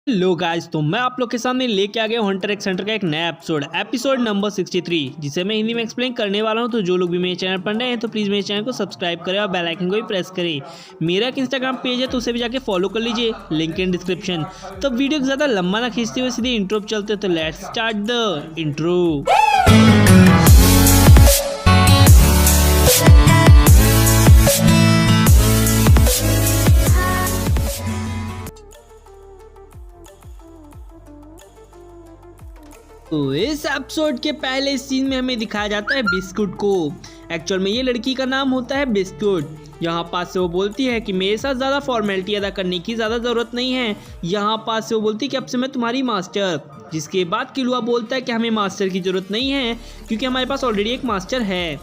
Hello guys, तो मैं आप लोग के सामने लेके आ गया हूँ हंटर एक्स हंटर का एक नया एपिसोड नंबर 63, जिसे मैं हिंदी में एक्सप्लेन करने वाला हूँ। तो जो लोग भी मेरे चैनल पर नए हैं तो प्लीज़ मेरे चैनल को सब्सक्राइब करें और बेल आइकन को भी प्रेस करें। मेरा एक इंस्टाग्राम पेज है तो उसे भी जाके फॉलो कर लीजिए, लिंक इन डिस्क्रिप्शन। तो वीडियो को ज़्यादा लंबा ना खींचते हुए सीधे इंट्रो पे चलते, तो लेट्स स्टार्ट द इंट्रो। तो इस एपिसोड के पहले सीन में हमें दिखाया जाता है बिस्कुट को। एक्चुअल में ये लड़की का नाम होता है बिस्कुट। यहाँ पास से वो बोलती है कि मेरे साथ ज़्यादा फॉर्मेलिटी अदा करने की ज़्यादा ज़रूरत नहीं है। यहाँ पास से वो बोलती है कि अब से मैं तुम्हारी मास्टर। जिसके बाद किलुआ बोलता है कि हमें मास्टर की ज़रूरत नहीं है क्योंकि हमारे पास ऑलरेडी एक मास्टर है।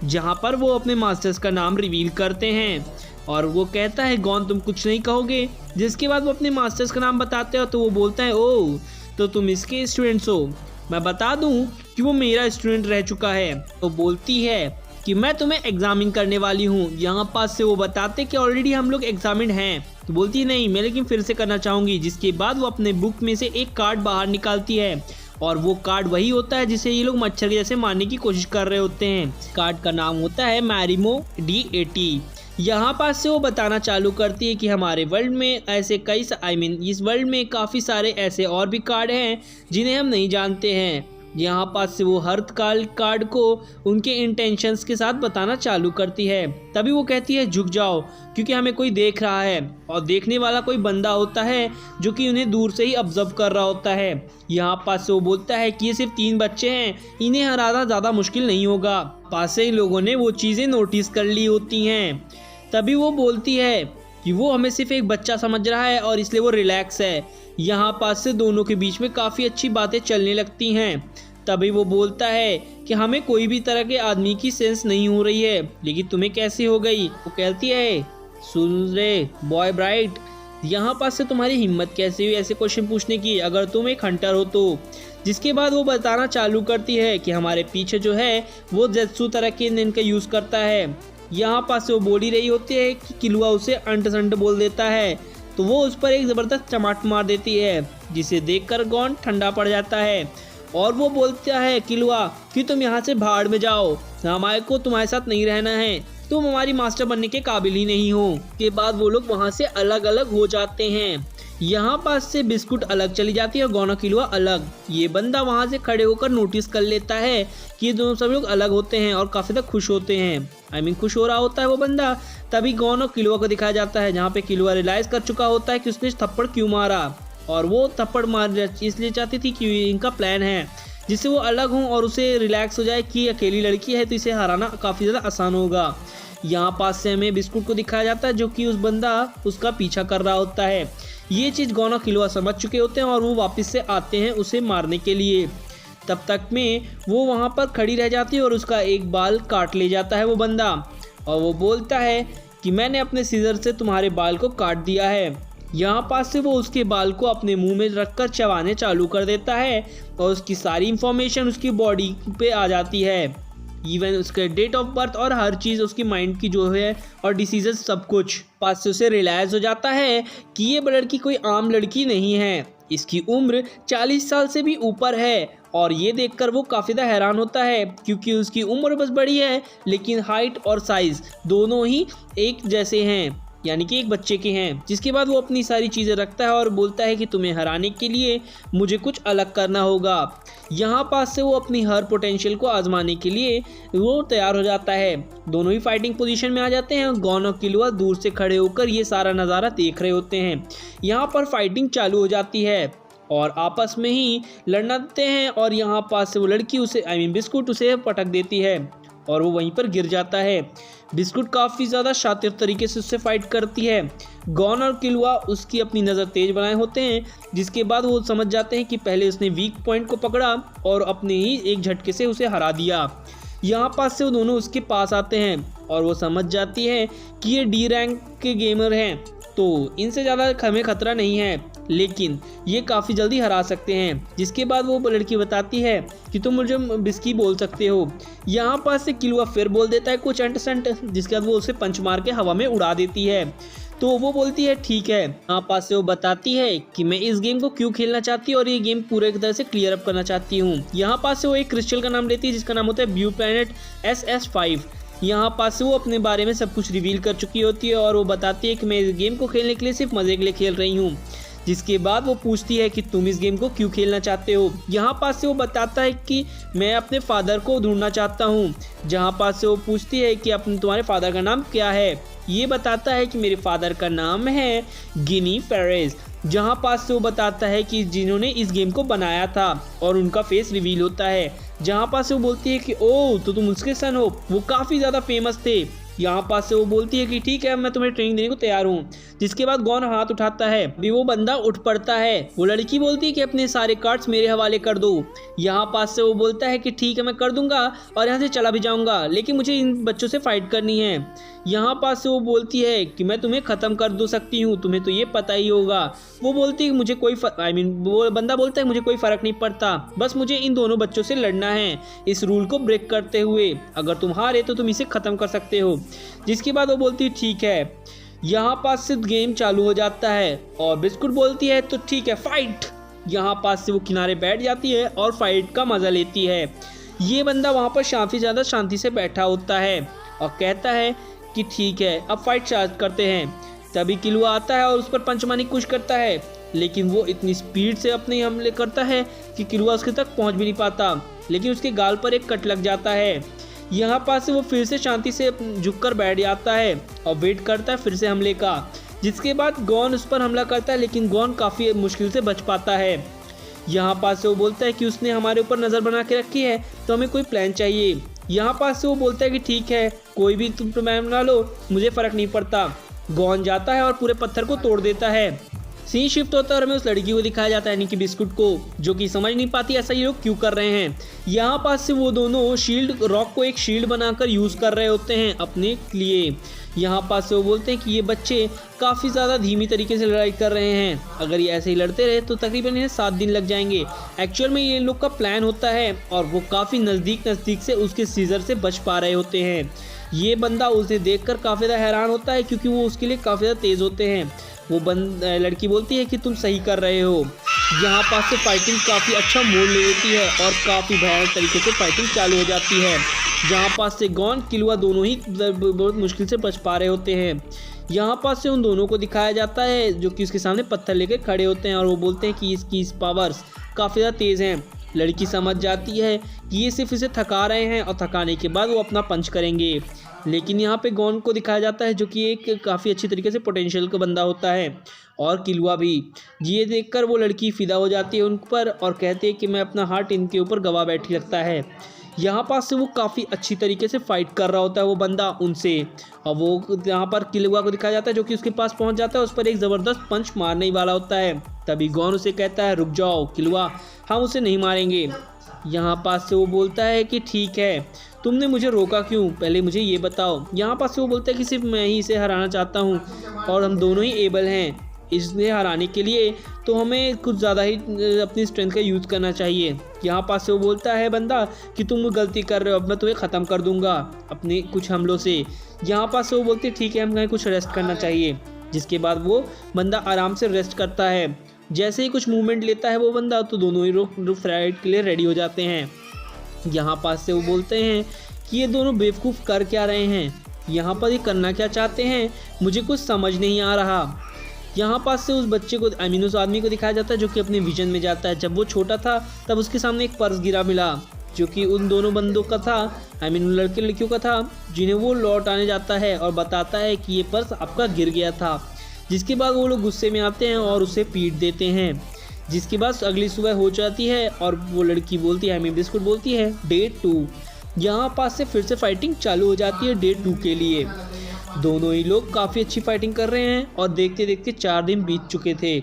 जहाँ पर वो अपने मास्टर्स का नाम रिवील करते हैं और वो कहता है गॉन तुम कुछ नहीं कहोगे। जिसके बाद वो अपने मास्टर्स का नाम बताते हो तो वो बोलता है ओह तो तुम इसके स्टूडेंट्स हो। मैं बता दूं कि वो मेरा स्टूडेंट रह चुका है। तो बोलती है कि मैं तुम्हें एग्जामिन करने वाली हूँ। यहाँ पास से वो बताते कि ऑलरेडी हम लोग एग्जामिन हैं। तो बोलती है नहीं, मैं लेकिन फिर से करना चाहूँगी। जिसके बाद वो अपने बुक में से एक कार्ड बाहर निकालती है और वो कार्ड वही होता है जिसे ये लोग मच्छर के जैसे मारने की कोशिश कर रहे होते हैं। कार्ड का नाम होता है मैरिमो D80। यहाँ पास से वो बताना चालू करती है कि हमारे वर्ल्ड में ऐसे कई इस वर्ल्ड में काफ़ी सारे ऐसे और भी कार्ड हैं जिन्हें हम नहीं जानते हैं। यहाँ पास से वो हर कार्ड को उनके इंटेंशंस के साथ बताना चालू करती है। तभी वो कहती है झुक जाओ क्योंकि हमें कोई देख रहा है। और देखने वाला कोई बंदा होता है जो कि उन्हें दूर से ही ऑब्जर्व कर रहा होता है। यहाँ पास से वो बोलता है कि ये सिर्फ 3 बच्चे हैं, इन्हें हराना ज़्यादा मुश्किल नहीं होगा। पास से ही लोगों ने वो चीज़ें नोटिस कर ली होती हैं। तभी वो बोलती है कि वो हमें सिर्फ एक बच्चा समझ रहा है और इसलिए वो रिलैक्स है। यहाँ पास से दोनों के बीच में काफ़ी अच्छी बातें चलने लगती हैं। तभी वो बोलता है कि हमें कोई भी तरह के आदमी की सेंस नहीं हो रही है, लेकिन तुम्हें कैसे हो गई। वो कहती है सुन रे बॉय ब्राइट, यहाँ पास से तुम्हारी हिम्मत कैसे हुई ऐसे क्वेश्चन पूछने की, अगर तुम एक हंटर हो तो। जिसके बाद वो बताना चालू करती है कि हमारे पीछे जो है वो जेत्सु तरह के इनका यूज़ करता है। यहाँ पास से वो बोल ही रही होती है कि किलुआ उसे अंट संट बोल देता है। तो वो उस पर एक ज़बरदस्त चमाट मार देती है जिसे देखकर गॉन ठंडा पड़ जाता है और वो बोलता है किलुआ कि तुम यहाँ से भाड़ में जाओ, हमारे को तुम्हारे साथ नहीं रहना है, तुम हमारी मास्टर बनने के काबिल ही नहीं हो। के बाद वो लोग वहाँ से अलग अलग हो जाते हैं। यहाँ पास से बिस्कुट अलग चली जाती है और गॉन और किलुआ अलग। ये बंदा वहाँ से खड़े होकर नोटिस कर लेता है कि ये दोनों सब लोग अलग होते हैं और काफ़ी ज़्यादा खुश होते हैं। खुश हो रहा होता है वो बंदा। तभी गॉन और किलुआ को दिखाया जाता है जहाँ पे किलुआ रियलाइज़ कर चुका होता है कि उसने थप्पड़ क्यों मारा और वो थप्पड़ मार इसलिए चाहती थी कि इनका प्लान है जिससे वो अलग हों और उसे रिलैक्स हो जाए कि अकेली लड़की है तो इसे हराना काफ़ी ज़्यादा आसान होगा। यहाँ पास से हमें बिस्कुट को दिखाया जाता है जो कि उस बंदा उसका पीछा कर रहा होता है। ये चीज़ गॉन और किलुआ समझ चुके होते हैं और वो वापस से आते हैं उसे मारने के लिए। तब तक में वो वहाँ पर खड़ी रह जाती है और उसका एक बाल काट ले जाता है वो बंदा और वो बोलता है कि मैंने अपने सीजर से तुम्हारे बाल को काट दिया है। यहाँ पास से वो उसके बाल को अपने मुंह में रखकर चबाने चालू कर देता है और उसकी सारी इंफॉर्मेशन उसकी बॉडी पे आ जाती है, इवन उसके डेट ऑफ बर्थ और हर चीज़ उसकी माइंड की जो है और डिसीजन सब कुछ। पास से उसे रियलाइज़ हो जाता है कि ये लड़की कोई आम लड़की नहीं है, इसकी उम्र 40 साल से भी ऊपर है। और ये देखकर वो काफ़ी ज़्यादा हैरान होता है क्योंकि उसकी उम्र बस बड़ी है लेकिन हाइट और साइज़ दोनों ही एक जैसे हैं, यानी कि एक बच्चे के हैं। जिसके बाद वो अपनी सारी चीज़ें रखता है और बोलता है कि तुम्हें हराने के लिए मुझे कुछ अलग करना होगा। यहाँ पास से वो अपनी हर पोटेंशियल को आजमाने के लिए वो तैयार हो जाता है। दोनों ही फाइटिंग पोजीशन में आ जाते हैं। गॉन और किलुआ दूर से खड़े होकर ये सारा नज़ारा देख रहे होते हैं। यहाँ पर फाइटिंग चालू हो जाती है और आपस में ही लड़ना देते हैं और यहाँ पास से वो लड़की उसे बिस्कुट उसे पटक देती है और वो वहीं पर गिर जाता है। बिस्कुट काफ़ी ज़्यादा शातिर तरीके से उससे फाइट करती है। गॉन और किलुआ उसकी अपनी नज़र तेज बनाए होते हैं। जिसके बाद वो समझ जाते हैं कि पहले उसने वीक पॉइंट को पकड़ा और अपने ही एक झटके से उसे हरा दिया। यहाँ पास से वो दोनों उसके पास आते हैं और वो समझ जाती है कि ये D रैंक के गेमर हैं तो इनसे ज़्यादा हमें खतरा नहीं है, लेकिन ये काफ़ी जल्दी हरा सकते हैं। जिसके बाद वो लड़की बताती है कि तुम मुझे बिस्की बोल सकते हो। यहाँ पास से किलुआ फिर बोल देता है कुछ अंट संट, जिसके बाद वो उसे पंच मार के हवा में उड़ा देती है। तो वो बोलती है ठीक है। यहाँ पास से वो बताती है कि मैं इस गेम को क्यों खेलना चाहती हूँ और ये गेम पूरे तरह से क्लियर अप करना चाहती हूँ। यहाँ पास से वो एक क्रिस्टल का नाम लेती है जिसका नाम होता है ब्लू प्लैनेट SS5। यहाँ पास से वो अपने बारे में सब कुछ रिवील कर चुकी होती है और वो बताती है कि मैं इस गेम को खेलने के लिए सिर्फ मजे के लिए खेल रही हूँ। जिसके बाद वो पूछती है कि तुम इस गेम को क्यों खेलना चाहते हो। यहाँ पास से वो बताता है कि मैं अपने फादर को ढूंढना चाहता हूँ। जहाँ पास से वो पूछती है कि अपने तुम्हारे फादर का नाम क्या है। ये बताता है कि मेरे फादर का नाम है गिनी फेरेस। जहाँ पास से वो बताता है कि जिन्होंने इस गेम को बनाया था और उनका फेस रिवील होता है। जहाँ पास से वो बोलती है कि ओह तो तुम उसके सन हो, वो काफ़ी ज़्यादा फेमस थे। यहाँ पास से वो बोलती है कि ठीक है मैं तुम्हें ट्रेनिंग देने को तैयार हूँ। जिसके बाद गॉन हाथ उठाता है, भी वो बंदा उठ पड़ता है। वो लड़की बोलती है कि अपने सारे कार्ड्स मेरे हवाले कर दो। यहाँ पास से वो बोलता है कि ठीक है मैं कर दूंगा और यहाँ से चला भी जाऊंगा, लेकिन मुझे इन बच्चों से फाइट करनी है। यहाँ पास से वो बोलती है कि मैं तुम्हें ख़त्म कर दो सकती हूँ, तुम्हें तो ये पता ही होगा। वो बोलती है कि मुझे कोई वो बंदा बोलता है मुझे कोई फ़र्क नहीं पड़ता, बस मुझे इन दोनों बच्चों से लड़ना है इस रूल को ब्रेक करते हुए। अगर तुम हारे तो तुम इसे ख़त्म कर सकते हो। जिसके बाद वो बोलती है ठीक है। यहाँ पास से गेम चालू हो जाता है और बिस्कुट बोलती है तो ठीक है फाइट। यहाँ पास से वो किनारे बैठ जाती है और फाइट का मज़ा लेती है। ये बंदा वहाँ पर ज़्यादा शांति से बैठा होता है और कहता है कि ठीक है अब फाइट स्टार्ट करते हैं। तभी किलुआ आता है और उस पर पंच मारने की कोशिश करता है, लेकिन वो इतनी स्पीड से अपने हमले करता है कि किलुआ उसके तक पहुँच भी नहीं पाता, लेकिन उसके गाल पर एक कट लग जाता है। यहाँ पास से वो फिर से शांति से झुककर बैठ जाता है और वेट करता है फिर से हमले का। जिसके बाद गॉन उस पर हमला करता है, लेकिन गॉन काफ़ी मुश्किल से बच पाता है। यहाँ पास से वो बोलता है कि उसने हमारे ऊपर नज़र बना के रखी है तो हमें कोई प्लान चाहिए। यहाँ पास से वो बोलता है कि ठीक है कोई भी तुम प्लान बना लो, मुझे फ़र्क नहीं पड़ता। गॉन जाता है और पूरे पत्थर को तोड़ देता है। सीन शिफ्ट होता है और हमें उस लड़की को दिखाया जाता है, यानी कि बिस्कुट को, जो कि समझ नहीं पाती ऐसा ये लोग क्यों कर रहे हैं। यहाँ पास से वो दोनों रॉक को एक शील्ड बनाकर यूज़ कर रहे होते हैं अपने लिए। यहाँ पास से वो बोलते हैं कि ये बच्चे काफ़ी ज़्यादा धीमी तरीके से लड़ाई कर रहे हैं, अगर ये ऐसे ही लड़ते रहे तो तकरीबन इन्हें 7 दिन लग जाएंगे। एक्चुअल में ये लोग का प्लान होता है और वो काफ़ी नज़दीक से उसके सीजर से बच पा रहे होते हैं। ये बंदा उसे देखकर काफ़ी ज़्यादा हैरान होता है क्योंकि वो उसके लिए काफ़ी ज़्यादा तेज़ होते हैं। वो लड़की बोलती है कि तुम सही कर रहे हो। यहाँ पास से फाइटिंग काफ़ी अच्छा मोड़ ले लेती है और काफ़ी भयानक तरीके से फाइटिंग चालू हो जाती है, जहाँ पास से गॉन किलुआ दोनों ही बहुत मुश्किल से बच पा रहे होते हैं। यहाँ पास से उन दोनों को दिखाया जाता है जो कि उसके सामने पत्थर लेकर खड़े होते हैं और वो बोलते हैं कि इसकी पावर्स काफ़ी ज़्यादा तेज़ हैं। लड़की समझ जाती है कि ये सिर्फ इसे थका रहे हैं और थकाने के बाद वो अपना पंच करेंगे। लेकिन यहाँ पे गॉन को दिखाया जाता है जो कि एक काफ़ी अच्छी तरीके से पोटेंशियल का बंदा होता है, और किलुआ भी। ये देखकर वो लड़की फिदा हो जाती है उन पर और कहती है कि मैं अपना हार्ट इनके ऊपर गवा बैठी लगता है। यहाँ पास से वो काफ़ी अच्छी तरीके से फाइट कर रहा होता है वो बंदा उनसे, और वो यहाँ पर किलुआ को दिखाया जाता है जो कि उसके पास पहुँच जाता है, उस पर एक ज़बरदस्त पंच मारने ही वाला होता है। तभी गॉन उसे कहता है रुक जाओ किलुआ, हम उसे नहीं मारेंगे। यहाँ पास से वो बोलता है कि ठीक है, तुमने मुझे रोका क्यों, पहले मुझे ये बताओ। यहाँ पास से वो बोलता है कि सिर्फ मैं ही इसे हराना चाहता हूँ और हम दोनों ही एबल हैं, इसे हराने के लिए तो हमें कुछ ज़्यादा ही अपनी स्ट्रेंथ का यूज़ करना चाहिए। यहाँ पास से वो बोलता है बंदा कि तुम गलती कर रहे हो, अब मैं तुम्हें ख़त्म कर दूंगा अपने कुछ हमलों से। यहाँ पास से वो बोलते हैं ठीक है हमें कुछ रेस्ट करना चाहिए। जिसके बाद वो बंदा आराम से रेस्ट करता है। जैसे ही कुछ मूवमेंट लेता है वो बंदा तो दोनों ही फ्लाइट के लिए रेडी हो जाते हैं। यहाँ पास से वो बोलते हैं कि ये दोनों बेवकूफ़ कर क्या रहे हैं, यहाँ पर ये करना क्या चाहते हैं, मुझे कुछ समझ नहीं आ रहा। यहाँ पास से उस बच्चे को उस आदमी को दिखाया जाता है जो कि अपने विजन में जाता है। जब वो छोटा था तब उसके सामने एक पर्स गिरा मिला जो कि उन दोनों बंदों का था, लड़के लड़कियों का था, जिन्हें वो लौट आने जाता है और बताता है कि ये पर्स आपका गिर गया था। जिसके बाद वो लोग गुस्से में आते हैं और उसे पीट देते हैं। जिसके बाद अगली सुबह हो जाती है और वो लड़की बोलती है बिस्कुट बोलती है डे 2। यहाँ पास से फिर से फाइटिंग चालू हो जाती है डे 2 के लिए। दोनों ही लोग काफ़ी अच्छी फाइटिंग कर रहे हैं और देखते देखते 4 दिन बीत चुके थे।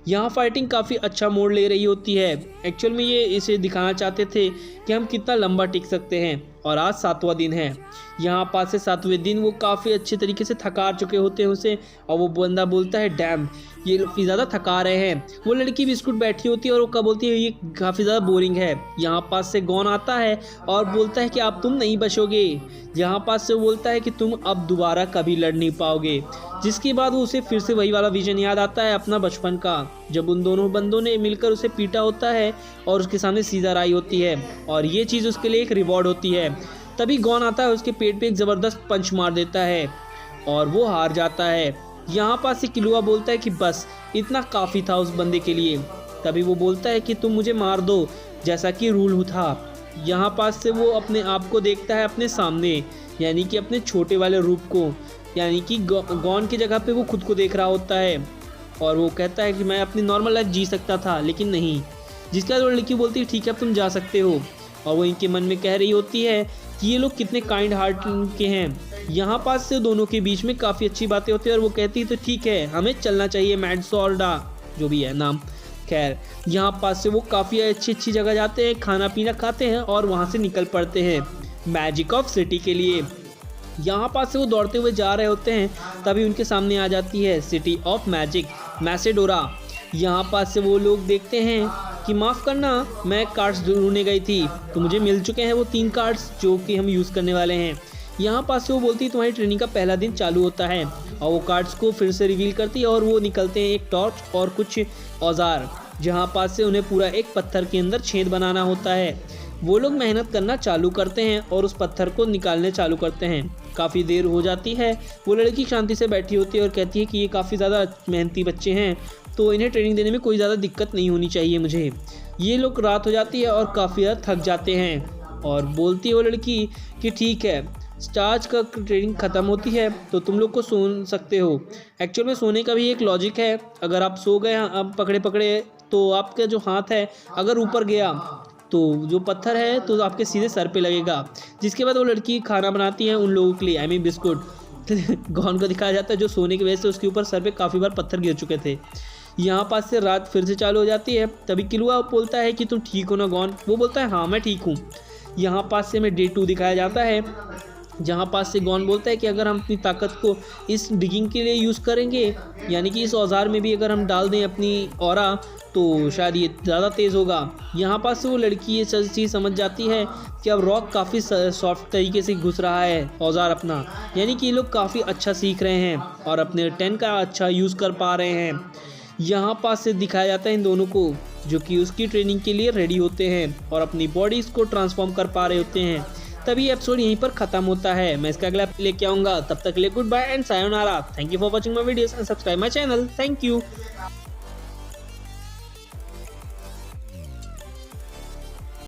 यहाँ फाइटिंग काफ़ी अच्छा मोड़ ले रही होती है। एक्चुअल में ये इसे दिखाना चाहते थे कि हम कितना लंबा टिक सकते हैं और आज 7वां दिन है। यहाँ पास से 7वें दिन वो काफ़ी अच्छे तरीके से थका चुके होते हैं उसे, और वो बंदा बोलता है डैम ये लोग ज़्यादा थका रहे हैं। वो लड़की बिस्कुट बैठी होती है और वो क्या बोलती है ये काफ़ी ज़्यादा बोरिंग है। यहाँ पास से गॉन आता है और बोलता है कि अब तुम नहीं बचोगे। यहाँ पास से वो बोलता है कि तुम अब दोबारा कभी लड़ नहीं पाओगे। जिसके बाद वो उसे फिर से वही वाला विजन याद आता है अपना बचपन का, जब उन दोनों बंदों ने मिलकर उसे पीटा होता है और उसके सामने सीजर आई होती है, और ये चीज़ उसके लिए एक रिवॉर्ड होती है। तभी गॉन आता है, उसके पेट पे एक ज़बरदस्त पंच मार देता है और वो हार जाता है। यहाँ पास से किलुआ बोलता है कि बस इतना काफ़ी था उस बंदे के लिए। तभी वो बोलता है कि तुम मुझे मार दो जैसा कि रूल था। यहाँ पास से वो अपने आप को देखता है अपने सामने, यानी कि अपने छोटे वाले रूप को, यानी कि गॉन की जगह पे वो खुद को देख रहा होता है और वो कहता है कि मैं अपनी नॉर्मल लाइफ जी सकता था लेकिन नहीं। जिसके बाद वो लड़की बोलती है ठीक है तुम जा सकते हो, और वो इनके मन में कह रही होती है कि ये लोग कितने काइंड हार्ट के हैं। यहाँ पास से दोनों के बीच में काफ़ी अच्छी बातें होती है और वो कहती है तो ठीक है हमें चलना चाहिए मैडसोल्डा जो भी है नाम। खैर यहाँ पास से वो काफ़ी अच्छी जगह जाते हैं, खाना पीना खाते हैं और वहाँ से निकल पड़ते हैं मैजिक ऑफ सिटी के लिए। यहाँ पास से वो दौड़ते हुए जा रहे होते हैं, तभी उनके सामने आ जाती है सिटी ऑफ मैजिक मैसेडोरा। यहाँ पास से वो लोग देखते हैं कि माफ़ करना मैं कार्ड्स ढूंढने गई थी तो मुझे मिल चुके हैं वो 3 कार्ड्स जो कि हम यूज़ करने वाले हैं। यहाँ पास से वो बोलती है तुम्हारी ट्रेनिंग का पहला दिन चालू होता है, और वो कार्ड्स को फिर से रिवील करती है और वो निकलते हैं एक टॉर्च और कुछ औजार। जहाँ पास से उन्हें पूरा एक पत्थर के अंदर छेद बनाना होता है। वो लोग मेहनत करना चालू करते हैं और उस पत्थर को निकालने चालू करते हैं। काफ़ी देर हो जाती है, वो लड़की शांति से बैठी होती है और कहती है कि ये काफ़ी ज़्यादा मेहनती बच्चे हैं तो इन्हें ट्रेनिंग देने में कोई ज़्यादा दिक्कत नहीं होनी चाहिए मुझे। ये लोग रात हो जाती है और काफ़ी ज़्यादा थक जाते हैं, और बोलती है वो लड़की कि ठीक है स्टार्च का ट्रेनिंग ख़त्म होती है तो तुम लोग को सो सकते हो। एक्चुअल में सोने का भी एक लॉजिक है, अगर आप सो गए अब पकड़े पकड़े तो आपका जो हाथ है अगर ऊपर गया तो जो पत्थर है तो आपके सीधे सर पे लगेगा। जिसके बाद वो लड़की खाना बनाती है उन लोगों के लिए, आई मीन बिस्कुट। गॉन को दिखाया जाता है जो सोने की वजह से उसके ऊपर सर पे काफ़ी बार पत्थर गिर चुके थे। यहाँ पास से रात फिर से चालू हो जाती है, तभी किलुआ बोलता है कि तुम ठीक हो ना गॉन। वो बोलता है हाँ मैं ठीक हूँ। यहाँ पास से हमें डे 2 दिखाया जाता है, जहाँ पास से गॉन बोलता है कि अगर हम अपनी ताकत को इस डिगिंग के लिए यूज़ करेंगे, यानी कि इस औजार में भी अगर हम डाल दें अपनी ऑरा तो शायद ये ज़्यादा तेज़ होगा। यहाँ पास से वो लड़की ये चीज़ समझ जाती है कि अब रॉक काफ़ी सॉफ्ट तरीके से घुस रहा है औजार अपना, यानी कि ये लोग काफ़ी अच्छा सीख रहे हैं और अपने 10 का अच्छा यूज़ कर पा रहे हैं। यहाँ पास से दिखाया जाता है इन दोनों को जो कि उसकी ट्रेनिंग के लिए रेडी होते हैं और अपनी बॉडीज़ को ट्रांसफॉर्म कर पा रहे होते हैं। तभी एपिसोड यहीं पर खत्म होता है। मैं इसका अगला लेके आऊँगा, तब तक के लिए good bye and sayonara. Thank you for watching my videos and subscribe my channel. Thank you.